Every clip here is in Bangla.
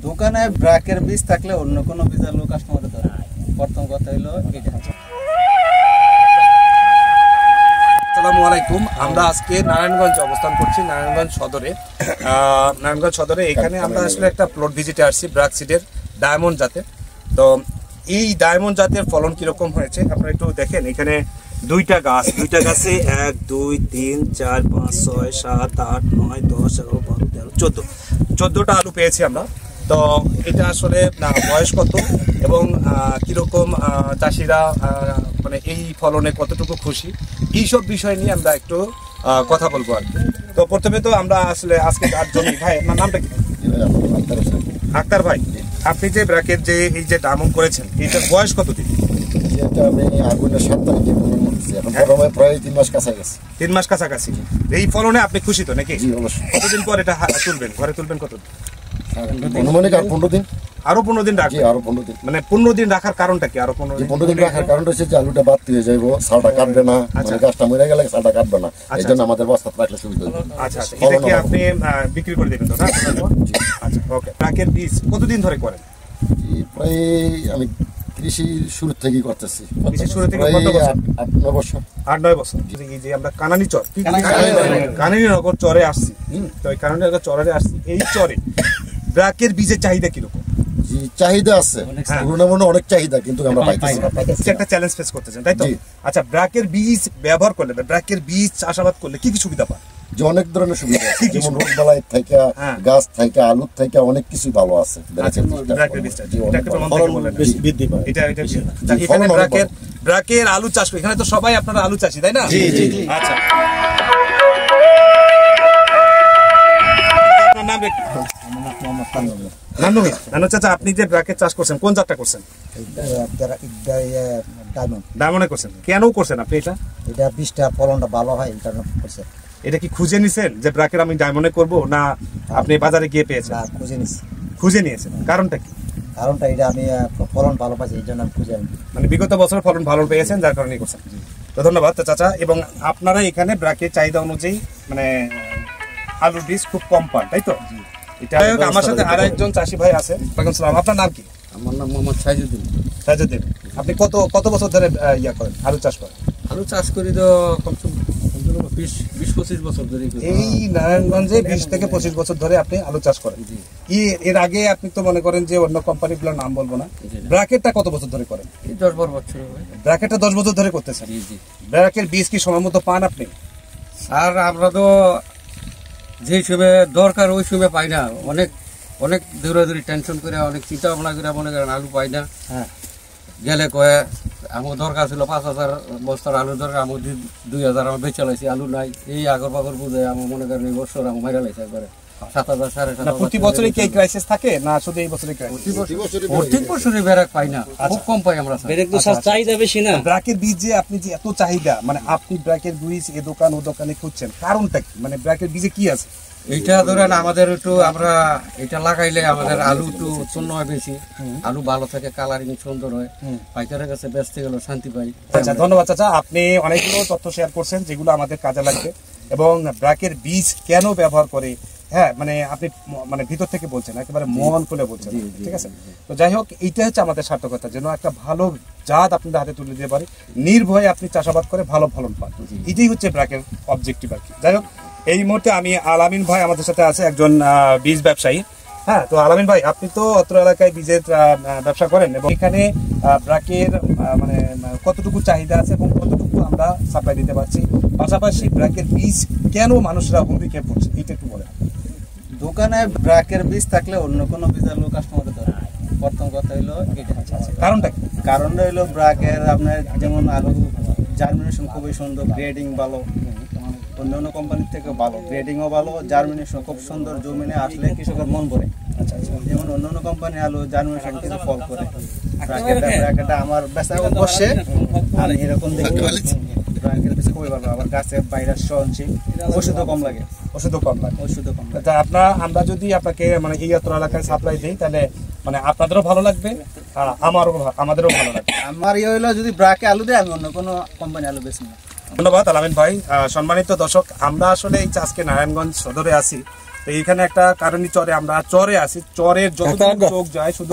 দোকানে ব্র্যাকের বীজ থাকলে অন্য কোনো বীজ আলু কাস্টমারের ধরে প্রথম কথা হলো এটা। আসসালামু আলাইকুম। আমরা আজকে নারায়ণগঞ্জ অবস্থান করছি, নারায়ণগঞ্জ সদরে। এখানে আমরা আসলে একটা প্লট ভিজিটে আসছি ব্র্যাক সিডের ডায়মন্ড জাতের। তো এই ডায়মন্ড জাতের ফলন কিরকম হয়েছে আপনারা একটু দেখেন। এখানে দুইটা গাছে 1 2 3 4 5 6 7 8 9 10 11 12 13 14টা আলু পেয়েছি আমরা। তো এটা আসলে বয়স কত এবং কিরকম চাষিরা মানে এই ফলনে কতটুকু খুশি, এইসব বিষয় নিয়ে আমরা একটু কথা বলবো আর কি। তো প্রথমে তো আমরা আসলে আজকে তার জন্য ভাই, আপনার নামটা কি? আক্তার ভাই, আপনি যে ব্র্যাকের যে এই যে ডায়মন্ড করেছেন, এটার বয়স কতদিন? আমি আগুনের 7 তারিখে এখন প্রায় 3 মাস কাছাকাছি। 3 মাস কাছাকাছি। এই ফলনে আপনি খুশি তো নাকি? জি অবশ্যই। কতদিন পর এটা তুলবেন, ঘরে তুলবেন কতদিন? অনুমানিক আর 15 দিন। আরো 15 দিন রাখবেন? আরো 15 দিন। মানে 15 দিন রাখার কারণটা কি? আরো 15 দিন রাখার কারণটা হচ্ছে যে আলুটা বাদ দিয়ে যাইবো, ছালটা কাটবে না, মানে গাছটা মরে গেলে ছালটা কাটবে না, এই জন্য আমাদের বস্তাতে রাখলে সুবিধা হবে। আচ্ছা, এটা কি আপনি বিক্রি করে দেবেন তো না? আচ্ছা, ওকে। ব্র্যাকের বীজ কতদিন ধরে করেন? প্রায় আমি কৃষি শুরু থেকেই করতেছি। কৃষি শুরু থেকে কত বছর? 8-9 বছর। 8-9 বছর। এই যে আমরা কানানি চর, কানানিনগর চরে আসছি, তো এই কানানিনগর চরে আসছি, এই চরে ব্র্যাকের বীজের চাহিদা কিরকম? চাহিদা আছে, তুলনামূলক অনেক চাহিদা, কিন্তু আমরা পাইতেছি না। একটা চ্যালেঞ্জ ফেস করতেছেন, তাই তো? আচ্ছা, ব্র্যাকের বীজ ব্যবহার করলে, ব্র্যাকের বীজ চাষাবাদ করলে কি কি সুবিধা পান? যে অনেক ধরনের সুবিধা আছে, যেমন রোগবালাই থেকে, গাছ থেকে, আলুর থেকে অনেক কিছু ভালো আছে। ব্র্যাকের আলু চাষ, এখানে তো সবাই আপনারা আলু চাষি, তাই না? আচ্ছা, নানু চাচা, আপনি যে ব্র্যাকের চাষ করছেন, কোন জাতটা করছেন? ডায়মন্ডে করছেন। কেন করছেন আপনি এটা? এটা বীজটা ফলনটা ভালো হয়, এই কারণে করছেন। এটা কি খুঁজে নিছেন যে ব্র্যাকের আমি ডায়মন্ডে করব, না আপনি বাজারে গিয়ে পেয়েছেন? খুঁজে নিয়েছেন। কারণটা কি? কারণটা এটা আমি ফলন ভালো পাচ্ছি, এই জন্য আমি খুঁজে আনি। মানে বিগত বছর ফলন ভালো পেয়েছেন, যার কারণে করছেন। তো ধন্যবাদ চাচা। এবং আপনারা এখানে ব্র্যাকের চাহিদা অনুযায়ী মানে আলুর বীজ খুব কম পান, তাই তো? এটা আমার সাথে আর একজন চাষি ভাই আছে। আপনার নাম কি? আমার নাম মোহাম্মদ সাইজুদ্দিন। সাইজুদ্দিন, আপনি কত বছর ধরে করেন, আলু চাষ করেন? আলু চাষ করি তো 20-25 বছর ধরে। এই নারায়ণগঞ্জে 20 থেকে 25 বছর ধরে আপনি আলু চাষ করেন। এর আগে আপনি তো মনে করেন যে অন্য কোম্পানিগুলোর নাম বলবো না, ব্র্যাকেটটা কত বছর ধরে করেন? 10-12 বছর। ব্র্যাকেটটা 10 বছর ধরে করতেছেন। ব্র্যাকের বীজ কি সময় মতো পান আপনি? আর আমরা তো যে হিসেবে দরকার ওই সময় পাই না, অনেক দৌড়াদৌড়ি টেনশন করে, অনেক চিন্তা ভাবনা করে মনে করেন আলু পাই না। গেলে কয়ে আমার দরকার ছিল 5000 বস্তার আলু দরকার, আমার 2000 আমার বেচে লাইছি, আলু নাই। এই আগর পাগর বুঝে আমার মনে করেন এই বছর আমার মাইরা লাইছে একবারে 7000 7,500। প্রতি বছরই কি এই ক্রাইসিস থাকে না শুধু এই বছরই ক্রাইসিস? প্রত্যেক বছরই ব্র্যাক পাই না, খুব কম পাই আমরা। চাহিদা বেশি না ব্র্যাকের বীজ যে আপনি যে এত চাহিদা, মানে আপনি ব্র্যাকের বীজ এ দোকান ও দোকানে খুঁজছেন, কারণটা কি? মানে ব্র্যাকের বীজে কি আছে? এইটা ধরেন আমাদের একটু আমরা এটা লাগাইলে আমাদের আলু একটু উৎপন্ন হয় বেশি, আলু ভালো থাকে, কালারিং সুন্দর হয়, পাইকারের কাছে বেচতে গেলে শান্তি পাই। আচ্ছা, ধন্যবাদ চাচা। আপনি অনেকগুলো তথ্য শেয়ার করছেন যেগুলো আমাদের কাজে লাগবে, এবং ব্র্যাকের বীজ কেন ব্যবহার করে, হ্যাঁ মানে আপনি মানে ভিতর থেকে বলছেন, একেবারে মন খুলে বলছেন, ঠিক আছে? তো যাই হোক, এইটা হচ্ছে আমাদের সার্থকতা, যেন একটা ভালো জাত আপনাদের হাতে তুলে দিতে পারি, নির্ভয়ে আপনি চাষাবাদ করে ভালো ফলন পান। এটাই হচ্ছে ব্র্যাকের অবজেক্টিভ আর কি। যাই হোক, এই মুহূর্তে আমি আলামিন ভাই আমাদের সাথে আছে, একজন বীজ ব্যবসায়ী। হ্যাঁ, তো আলামিন ভাই, আপনি তো অত্র এলাকায় বীজের ব্যবসা করেন, এবং এখানে ব্র্যাকের মানে কতটুকু চাহিদা আছে এবং কতটুকু আমরা সাপ্লাই দিতে পারছি, পাশাপাশি ব্র্যাকের বীজ কেন মানুষরা হুমড়ি খেয়ে পড়ছে, এইটা একটু বলেন। দোকানে ব্র্যাকের বীজ থাকলে অন্য কোনো বীজ আলু কাস্টমারের ধরে প্রথম কথা হলো এটা। কারণটা কি? কারণটা হলো ব্র্যাকের আপনার যেমন আলু জার্মিনেশন খুবই সুন্দর, গ্রেডিং ভালো, অন্যান্য কোম্পানির থেকে ভালো, গ্রেডিংও ভালো, জার্মিনেশন খুব সুন্দর, জমিনে আসলে কৃষকের মন ভরে। যেমন অন্যান্য কোম্পানি আলু জার্মিনেশন কিছু ফল করে, ব্র্যাকেটটা আমার বেচা বসে আমি এরকম দেখতে পাচ্ছি। ব্র্যাকেট বেশ খুবই ভালো, আবার গাছে ভাইরাস সহনশীল, ওষুধও কম লাগে। আমরা যদি আপনাকে মানে এই এলাকায় সাপ্লাই দিই, তাহলে মানে আপনাদেরও ভালো লাগবে, আমাদেরও ভালো লাগবে। আমার ইয়ে হইলো যদি ব্র্যাকে আলু দেয়, আমি অন্য কোনো কোম্পানি আলু বেশি না। ধন্যবাদ আলামিন ভাই। সম্মানিত দর্শক, আমরা আসলে এই আজকে নারায়ণগঞ্জ সদরে আছি, তো এইখানে একটা কারণী চরে আমরা চরে আছি, চরের যতদূর চোখ যায় শুধু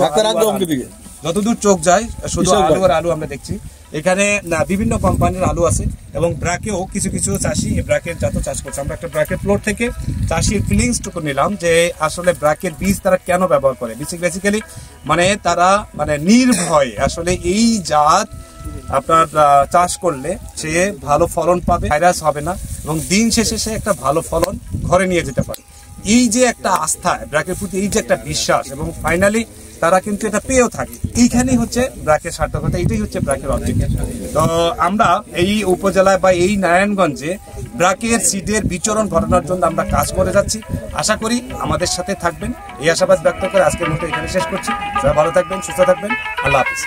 যতদূর চোখ যায় শুধু আলু আর আলু আমরা দেখছি। এখানে বিভিন্ন কোম্পানির আলু আছে এবং ব্র্যাকেও কিছু কিছু চাষি ব্র্যাকের জাত চাষ করছে। আমরা একটা ব্র্যাকের প্লট থেকে চাষির ফিলিংসটুকু নিলাম যে আসলে ব্র্যাকের বীজ তারা কেন ব্যবহার করে। বেসিক্যালি মানে তারা মানে নির্ভয়ে আসলে এই জাত আপনার চাষ করলে সে ভালো ফলন পাবে, ভাইরাস হবে না এবং দিন শেষে সে একটা ভালো ফলন ঘরে নিয়ে যেতে পারে। এই যে একটা আস্থা ব্র্যাকের প্রতি, এই যে একটা বিশ্বাস এবং ফাইনালি তারা কিন্তু এটা পেয়েও থাকে, এইখানেই হচ্ছে ব্র্যাকের সার্থকতা, এটাই হচ্ছে ব্র্যাকের অবজেক্টিভ। তো আমরা এই উপজেলায় বা এই নারায়ণগঞ্জে ব্র্যাকের সিডের বিচরণ ঘটানোর জন্য আমরা কাজ করে যাচ্ছি। আশা করি আমাদের সাথে থাকবেন, এই আশাবাদ ব্যক্ত করে আজকের মতো এখানে শেষ করছি। সবাই ভালো থাকবেন, সুস্থ থাকবেন, আল্লাহ হাফিজ।